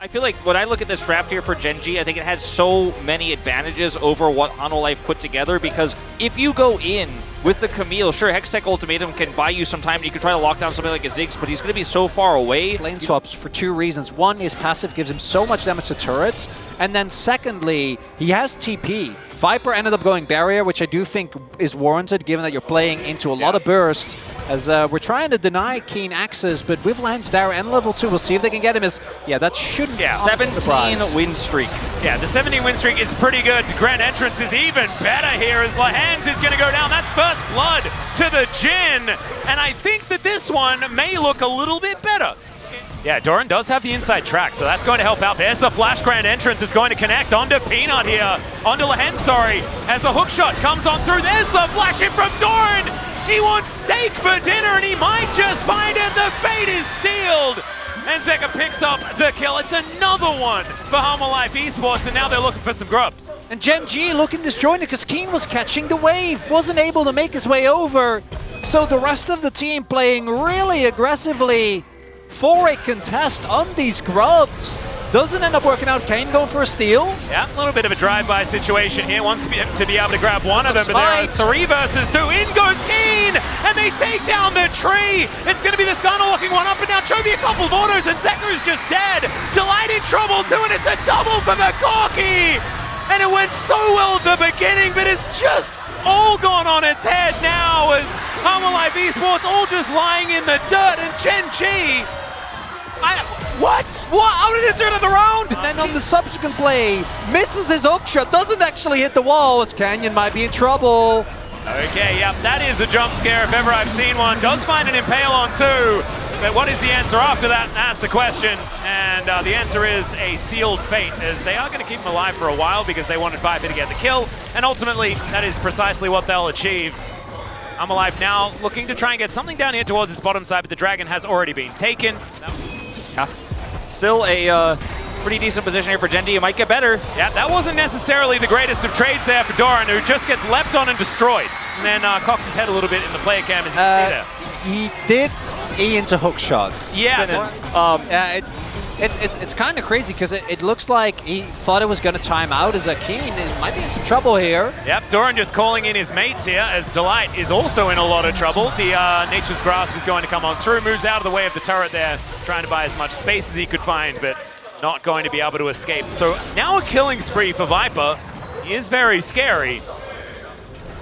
I feel like when I look at this draft here for Gen.G, I think it has so many advantages over what Hanwha Life put together, because if you go in with the Camille, sure, Hextech Ultimatum can buy you some time, and you can try to lock down something like a Ziggs, but he's going to be so far away. Lane swaps for two reasons. One, his passive gives him so much damage to turrets, and then secondly, he has TP. Viper ended up going barrier, which I do think is warranted, given that you're playing into a lot of bursts. As we're trying to deny Keen access, but with Lance Dara and level 2, we'll see if they can get him. That shouldn't be 17 win streak. Yeah, the 17 win streak is pretty good. The Grand Entrance is even better here as Lahans is going to go down. That's first blood to the Jin. And I think that this one may look a little bit better. Yeah, Doran does have the inside track, so that's going to help out. There's the flash Grand Entrance. It's going to connect onto Peanut here. Onto Lahans, sorry. As the hook shot comes on through. There's the flash in from Doran. He wants steak for dinner, and he might just find it. The fate is sealed. And Zeka picks up the kill. It's another one for Hanwha Life Esports, and now they're looking for some grubs. And Gen.G looking disjointed because Keen was catching the wave. Wasn't able to make his way over. So the rest of the team playing really aggressively for a contest on these grubs. Doesn't end up working out. Kane going for a steal. Yeah, a little bit of a drive-by situation here. Wants to be able to grab one of them, but there are 3 versus 2. In goes Keen, and they take down the tree. It's going to be the Skarner locking one up, and now Chovy a couple of autos, and Zeka is just dead. Delight in trouble too, and it's a double for the Corki. And it went so well at the beginning, but it's just all gone on its head now as Hanwha Life Esports all just lying in the dirt, and Gen.G. What? How did it turn it around? And then on the subsequent play, misses his hook shot, doesn't actually hit the wall, as Canyon might be in trouble. Okay, yep, that is a jump scare if ever I've seen one. Does find an impale on 2, but what is the answer after that? That's the question, and the answer is a sealed fate, as they are going to keep him alive for a while because they wanted Viper to get the kill, and ultimately that is precisely what they'll achieve. Hanwha Life now looking to try and get something down here towards its bottom side, but the Dragon has already been taken. Still a pretty decent position here for Gen.G. It might get better. Yeah, that wasn't necessarily the greatest of trades there for Doran, who just gets leapt on and destroyed. And then cocks his head a little bit in the player cam, as you can see there. He did E into hook shot. Yeah. It's kind of crazy because it looks like he thought it was going to time out as a Keen. It might be in some trouble here. Yep, Doran just calling in his mates here as Delight is also in a lot of trouble. The Nature's Grasp is going to come on through, moves out of the way of the turret there, trying to buy as much space as he could find, but not going to be able to escape. So now a killing spree for Viper. He is very scary.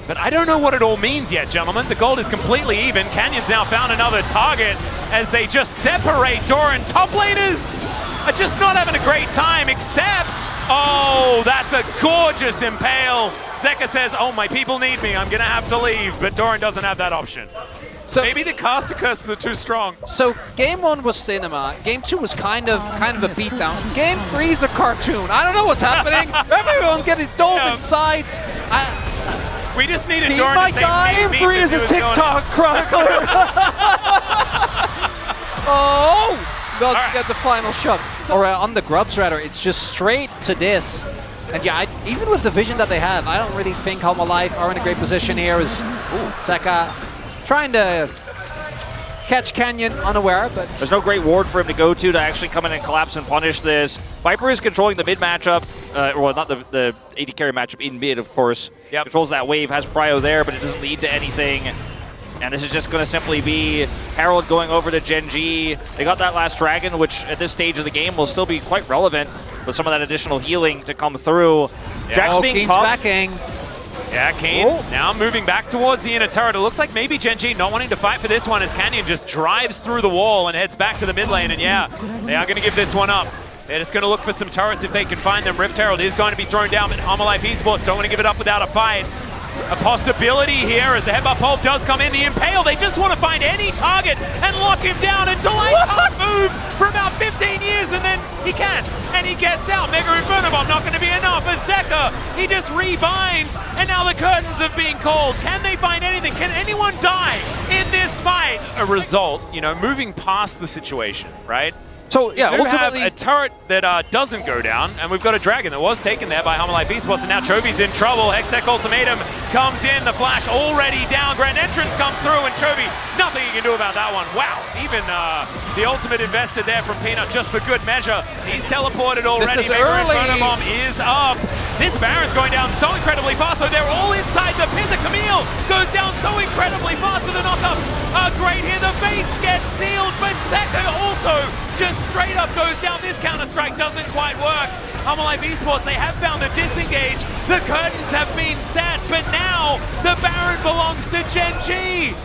But I don't know what it all means yet, gentlemen. The gold is completely even. Canyon's now found another target as they just separate Doran. Top laners are just not having a great time, except, oh, that's a gorgeous impale. Zeka says, oh, my people need me. I'm going to have to leave. But Doran doesn't have that option. So maybe the caster curses are too strong. So game 1 was cinema. Game 2 was kind of a beatdown. Game 3 is a cartoon. I don't know what's happening. Everyone's getting dove in sides. We just needed Doran to say Game 3 is a TikTok chronicler. Oh! Doesn't get the final shot. Or on the grubs, rather, it's just straight to this. And yeah, even with the vision that they have, I don't really think Hanwha Life are in a great position here. As Zeka trying to catch Canyon unaware, but there's no great ward for him to go to actually come in and collapse and punish this. Viper is controlling the mid matchup, well, not the AD carry matchup in mid, of course. Yep. Controls that wave, has Prio there, but it doesn't lead to anything. And this is just going to simply be Harold going over to Gen.G. They got that last dragon, which at this stage of the game will still be quite relevant with some of that additional healing to come through. Yeah. Jack's being top. backing. Yeah, Kane now moving back towards the inner turret. It looks like maybe Gen.G not wanting to fight for this one as Canyon just drives through the wall and heads back to the mid lane. And yeah, they are going to give this one up. They're just going to look for some turrets if they can find them. Rift Herald is going to be thrown down, but Hanwha Life Esports don't want to give it up without a fight. A possibility here as the headbutt pulp does come in. The impale, they just want to find any target and lock him down. And Delight can't move for about 15 years, and then he can. And he gets out. Mega Inferno Bomb not going to be enough as Zeka, he just rebinds. And now the curtains have been called. Can they find anything? Can anyone die in this fight? A result, you know, moving past the situation, right? So yeah, We do have ultimately, a turret that doesn't go down, and we've got a dragon that was taken there by Hanwha Life Esports, and now Chovy's in trouble. Hextech Ultimatum comes in, the flash already down, Grand Entrance comes through, and Chovy, nothing he can do about that one. Wow, even the ultimate invested there from Peanut just for good measure. He's teleported already, Vega in front of him is up. This Baron's going down so incredibly fast, so they're all inside the pit. The Camille goes down so incredibly fast with the knock-up. Great here, the baits get sealed, but Seka also just straight up goes down. This counter-strike doesn't quite work. Hanwha Life Esports, they have found a disengage. The curtains have been set, but now the Baron belongs to Gen.G.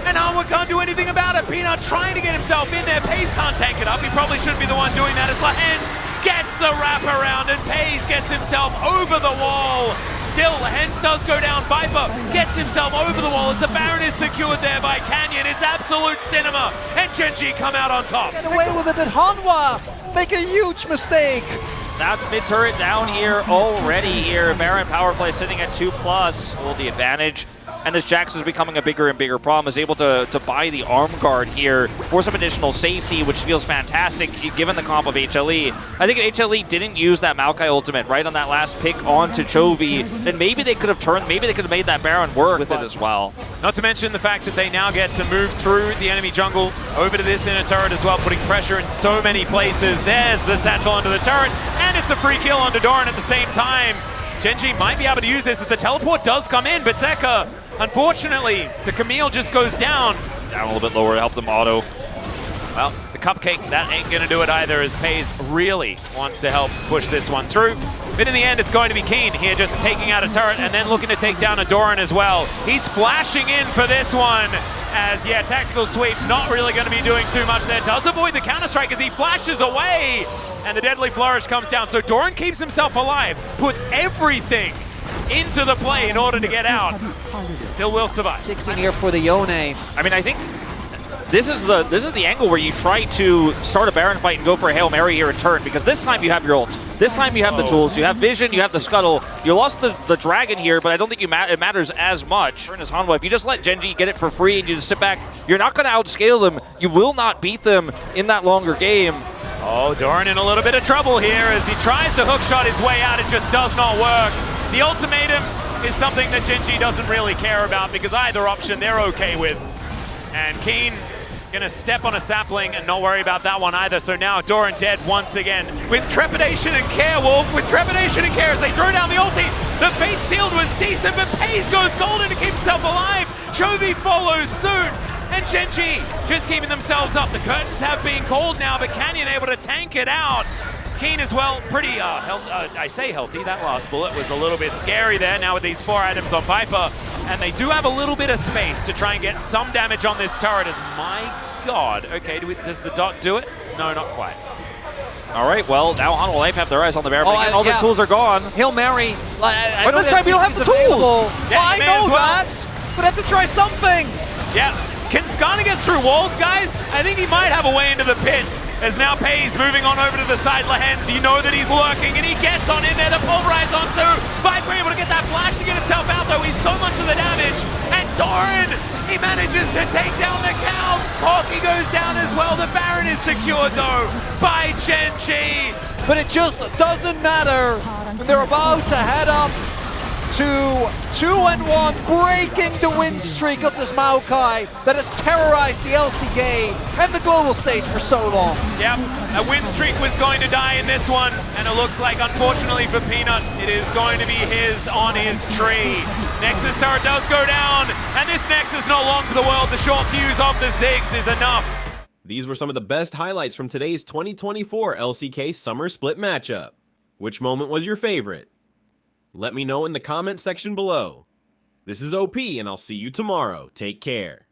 And Hanwha can't do anything about it. Peanut trying to get himself in there. Pace can't tank it up. He probably shouldn't be the one doing that as Lahens gets the wrap around and Pace gets himself over the wall. Still, Lahens does go down. Viper gets himself over the wall as the Baron is secured there by Canyon. It's absolute cinema. And Gen.G come out on top. Get away with it, but Hanwha make a huge mistake. that's mid turret down here already here. Baron power play sitting at 2+, hold the advantage. And this Jax is becoming a bigger and bigger problem, is able to buy the arm guard here for some additional safety, which feels fantastic given the comp of HLE. I think if HLE didn't use that Maokai ultimate right on that last pick onto Chovy, then maybe they could have turned, maybe they could have made that Baron work with it as well. Not to mention the fact that they now get to move through the enemy jungle over to this inner turret as well, putting pressure in so many places. There's the satchel under the turret, and it's a free kill onto Doran at the same time. Gen.G might be able to use this as the teleport does come in, but Zeka, unfortunately, the Camille just goes down. Down a little bit lower to help them auto. Well, the Cupcake, that ain't gonna do it either, as Paze really wants to help push this one through. But in the end, it's going to be Keen here, just taking out a turret and then looking to take down a Doran as well. He's flashing in for this one. As, yeah, tactical sweep, not really going to be doing too much there. Does avoid the counter-strike as he flashes away. And the deadly flourish comes down. So Doran keeps himself alive, puts everything into the play in order to get out. Still will survive. 16 here for the Yone. I mean, I think this is the angle where you try to start a Baron fight and go for a Hail Mary here in turn, because this time you have your ults. This time you have the tools, you have vision, you have the scuttle. You lost the dragon here, but I don't think it matters as much. As Hanwha, if you just let Gen.G get it for free and you just sit back, you're not going to outscale them. You will not beat them in that longer game. Oh, Doran in a little bit of trouble here as he tries to hookshot his way out. It just does not work. The ultimatum is something that Gen.G doesn't really care about, because either option they're okay with. And Keen gonna step on a sapling and not worry about that one either. So now Doran dead once again. With trepidation and care, Wolf, with trepidation and care as they throw down the ulti. The fate sealed was decent, but Paze goes golden to keep himself alive. Chovy follows suit. And Gen.G just keeping themselves up. The curtains have been called now, but Canyon able to tank it out. Keen as well, pretty, I say healthy. That last bullet was a little bit scary there now with these 4 items on Viper. And they do have a little bit of space to try and get some damage on this turret as, my God. Okay, does the dot do it? No, not quite. All right, well, now Hanwha Life have their eyes on the Baron. All the tools are gone. Hail Mary. But this time you don't have the tools. Yeah, I know that, but I have to try something. Yeah, can Skana get through walls, guys? I think he might have a way into the pit. As now Paze moving on over to the side, Lahens, you know that he's lurking, and he gets on in there, the pulverize on too. Viper able to get that flash to get himself out, though. He's so much of the damage. And Doran, he manages to take down the cow. Corky goes down as well. The Baron is secured, though, by Gen.G. But it just doesn't matter when they're about to head up to 2-1, breaking the win streak of this Maokai that has terrorized the LCK and the global stage for so long. Yep, a win streak was going to die in this one, and it looks like, unfortunately for Peanut, it is going to be his on his tree. Nexus turret does go down, and this Nexus not long for the world. The short fuse of the Ziggs is enough. These were some of the best highlights from today's 2024 LCK Summer Split matchup. Which moment was your favorite? Let me know in the comment section below. This is OP, and I'll see you tomorrow. Take care.